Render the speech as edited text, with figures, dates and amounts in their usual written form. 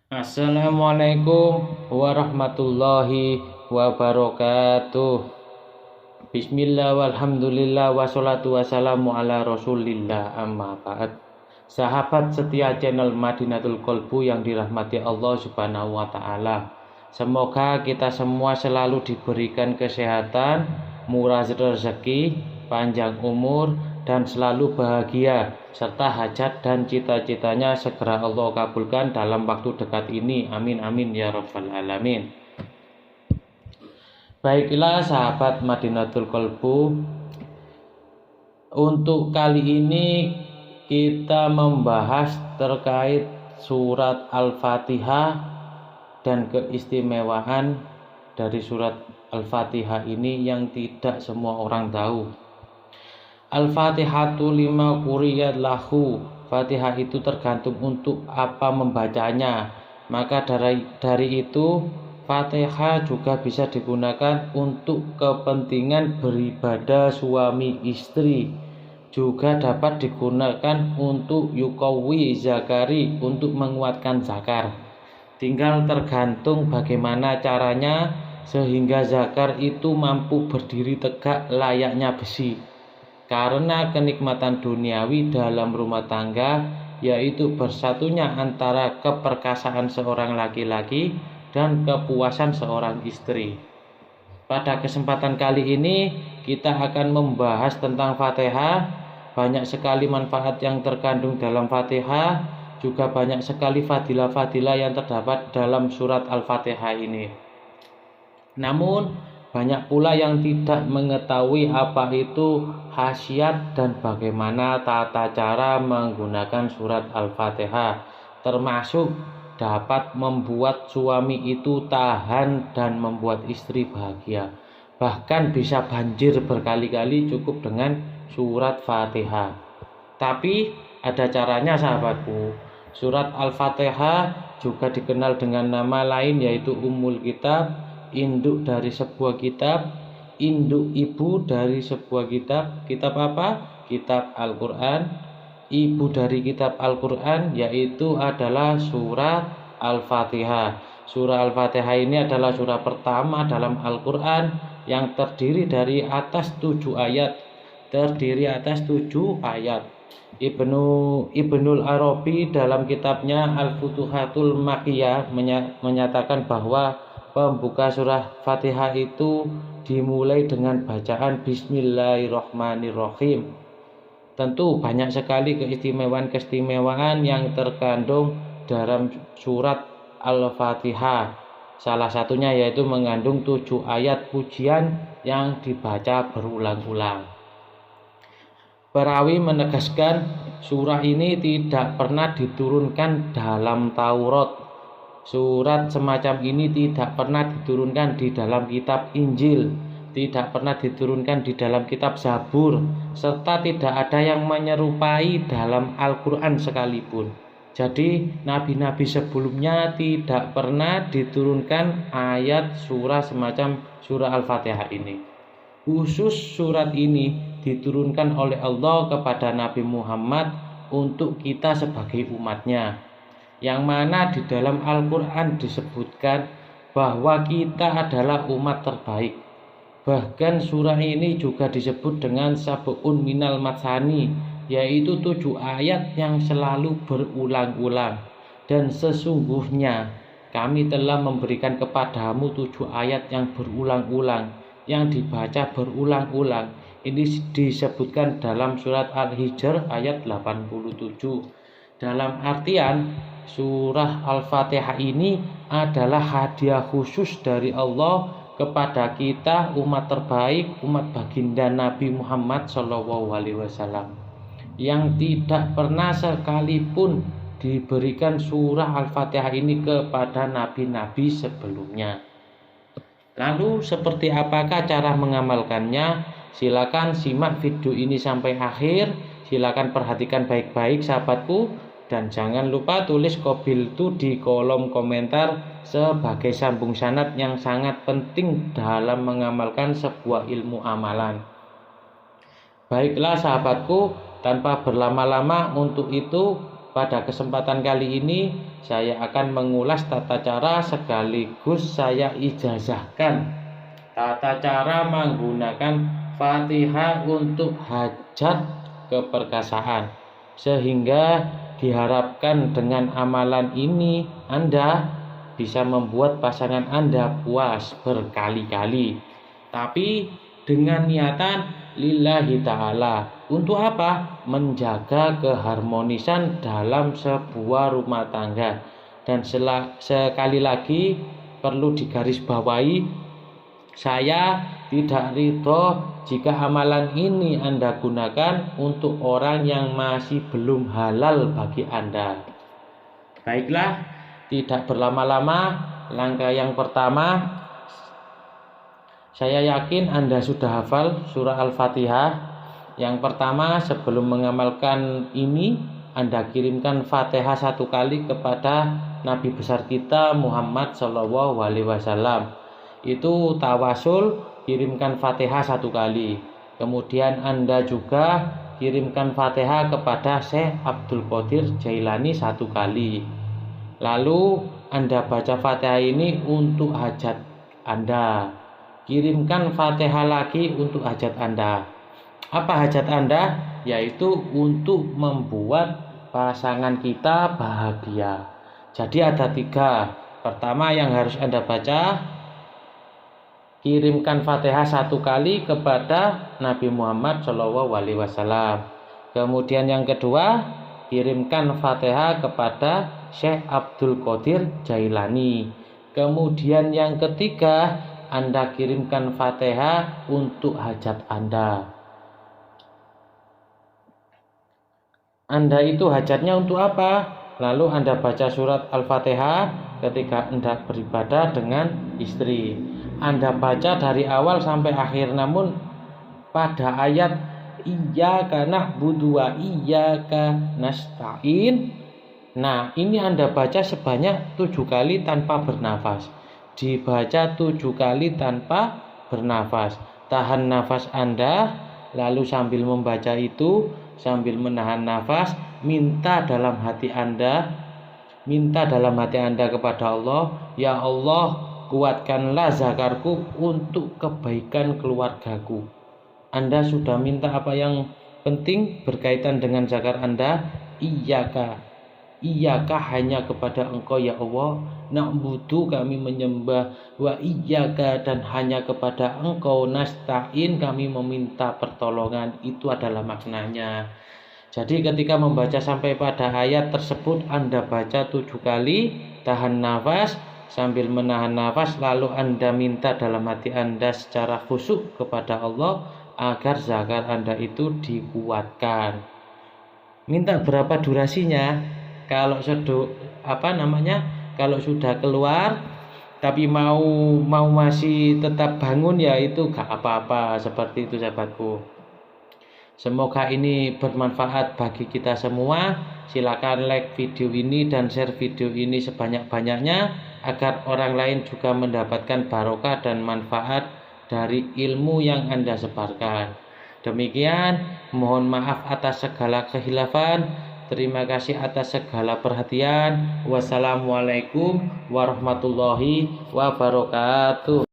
Assalamualaikum warahmatullahi wabarakatuh. Bismillah walhamdulillah wassalatu wassalamu ala rasulillah amma ba'd. Sahabat setia channel Madinatul Qalbu yang dirahmati Allah subhanahu wa ta'ala, semoga kita semua selalu diberikan kesehatan, murah rezeki, panjang umur, dan selalu bahagia, serta hajat dan cita-citanya segera Allah kabulkan dalam waktu dekat ini. Amin amin ya rabbal alamin. Baiklah sahabat Madinatul Qalbu, untuk kali ini kita membahas terkait surat Al-Fatihah dan keistimewaan dari surat Al-Fatihah ini yang tidak semua orang tahu. Al-Fatihatu lima quriyat lahu. Fatihah itu tergantung untuk apa membacanya. Maka dari itu Fatihah juga bisa digunakan untuk kepentingan beribadah suami istri. Juga dapat digunakan untuk yukawi zakari, untuk menguatkan zakar. Tinggal tergantung bagaimana caranya sehingga zakar itu mampu berdiri tegak layaknya besi. Karena kenikmatan duniawi dalam rumah tangga, yaitu bersatunya antara keperkasaan seorang laki-laki dan kepuasan seorang istri. Pada kesempatan kali ini kita akan membahas tentang Fatihah. Banyak sekali manfaat yang terkandung dalam Fatihah, juga banyak sekali fadilah-fadilah yang terdapat dalam surat Al-Fatihah ini. Namun banyak pula yang tidak mengetahui apa itu khasiat dan bagaimana tata cara menggunakan surat Al-Fatihah, termasuk dapat membuat suami itu tahan dan membuat istri bahagia. Bahkan bisa banjir berkali-kali cukup dengan surat Fatihah. Tapi ada caranya sahabatku. Surat Al-Fatihah juga dikenal dengan nama lain yaitu Ummul Kitab, induk dari sebuah kitab, induk ibu dari sebuah kitab. Kitab apa? Kitab Al-Quran. Ibu dari kitab Al-Quran yaitu adalah surat Al-Fatihah. Surah Al-Fatihah ini adalah surah pertama dalam Al-Quran yang terdiri dari atas 7 ayat. Ibnul Arabi dalam kitabnya Al-Futuhatul Makkiyah menyatakan bahwa pembuka surah Fatihah itu dimulai dengan bacaan Bismillahirrahmanirrahim. Tentu banyak sekali keistimewaan yang terkandung dalam surat Al-Fatihah. Salah satunya yaitu mengandung 7 ayat pujian yang dibaca berulang-ulang. Perawi menegaskan surah ini tidak pernah diturunkan dalam Taurat. Surat semacam ini tidak pernah diturunkan di dalam kitab Injil, tidak pernah diturunkan di dalam kitab Zabur, serta tidak ada yang menyerupai dalam Al-Quran sekalipun. Jadi nabi-nabi sebelumnya tidak pernah diturunkan ayat surah semacam surah Al-Fatihah ini. Khusus surat ini diturunkan oleh Allah kepada Nabi Muhammad untuk kita sebagai umatnya, yang mana di dalam Al-Quran disebutkan bahwa kita adalah umat terbaik. Bahkan surah ini juga disebut dengan sab'un minal matsani, yaitu 7 ayat yang selalu berulang-ulang. Dan sesungguhnya kami telah memberikan kepadamu 7 ayat yang berulang-ulang, yang dibaca berulang-ulang. Ini disebutkan dalam surat Al-Hijr ayat 87. Dalam artian surah Al-Fatihah ini adalah hadiah khusus dari Allah kepada kita umat terbaik, umat baginda Nabi Muhammad SAW, yang tidak pernah sekalipun diberikan surah Al-Fatihah ini kepada nabi-nabi sebelumnya. Lalu seperti apakah cara mengamalkannya? Silakan simak video ini sampai akhir. Silakan perhatikan baik-baik sahabatku. Dan jangan lupa tulis qabiltu di kolom komentar sebagai sambung sanad yang sangat penting dalam mengamalkan sebuah ilmu amalan. Baiklah sahabatku, tanpa berlama-lama untuk itu Pada kesempatan kali ini saya akan mengulas tata cara sekaligus saya ijazahkan tata cara menggunakan Fatihah untuk hajat keperkasaan, sehingga diharapkan dengan amalan ini Anda bisa membuat pasangan Anda puas berkali-kali, tapi dengan niatan lillahi ta'ala. Untuk apa? Menjaga keharmonisan dalam sebuah rumah tangga. Dan sekali lagi perlu digarisbawahi, saya tidak ridho jika amalan ini Anda gunakan untuk orang yang masih belum halal bagi Anda. Baiklah, tidak berlama-lama, langkah yang pertama, saya yakin Anda sudah hafal surah Al-Fatihah. Yang pertama, sebelum mengamalkan ini, Anda kirimkan Fatihah 1 kali kepada Nabi besar kita Muhammad SAW. Itu tawasul, kirimkan Fatihah 1 kali. Kemudian Anda juga kirimkan Fatihah kepada Syekh Abdul Qadir Jailani 1 kali. Lalu Anda baca Fatihah ini untuk hajat Anda. Kirimkan Fatihah lagi untuk hajat Anda. Apa hajat Anda? Yaitu untuk membuat pasangan kita bahagia. Jadi ada 3. Pertama yang harus Anda baca, kirimkan Fatihah 1 kali kepada Nabi Muhammad SAW. Kemudian yang kedua, kirimkan Fatihah kepada Syekh Abdul Qadir Jailani. Kemudian yang ketiga, Anda kirimkan Fatihah untuk hajat Anda. Anda itu hajatnya untuk apa? Lalu Anda baca surat Al-Fatihah ketika Anda beribadah dengan istri. Anda baca dari awal sampai akhir, namun pada ayat iyyaka na'budu wa iyyaka nasta'in, nah ini Anda baca sebanyak 7 kali tanpa bernafas. Dibaca 7 kali tanpa bernafas. Tahan nafas Anda, lalu sambil membaca itu, sambil menahan nafas, minta dalam hati Anda kepada Allah, ya Allah, kuatkanlah zakarku untuk kebaikan keluargaku. Anda sudah minta apa yang penting berkaitan dengan zakar Anda? Iyaka hanya kepada Engkau ya Allah, na'budu kami menyembah, wa iyyaka dan hanya kepada Engkau, nasta'in kami meminta pertolongan. Itu adalah maknanya. Jadi ketika membaca sampai pada ayat tersebut, Anda baca 7 kali, tahan nafas, sambil menahan nafas, lalu Anda minta dalam hati Anda secara khusyuk kepada Allah agar zakar Anda itu dikuatkan. Minta berapa durasinya? Kalau kalau sudah keluar tapi mau masih tetap bangun, ya itu gak apa-apa. Seperti itu sahabatku. Semoga ini bermanfaat bagi kita semua. Silakan like video ini dan share video ini sebanyak-banyaknya agar orang lain juga mendapatkan barokah dan manfaat dari ilmu yang Anda sebarkan. Demikian, mohon maaf atas segala khilafan. Terima kasih atas segala perhatian. Wassalamualaikum warahmatullahi wabarakatuh.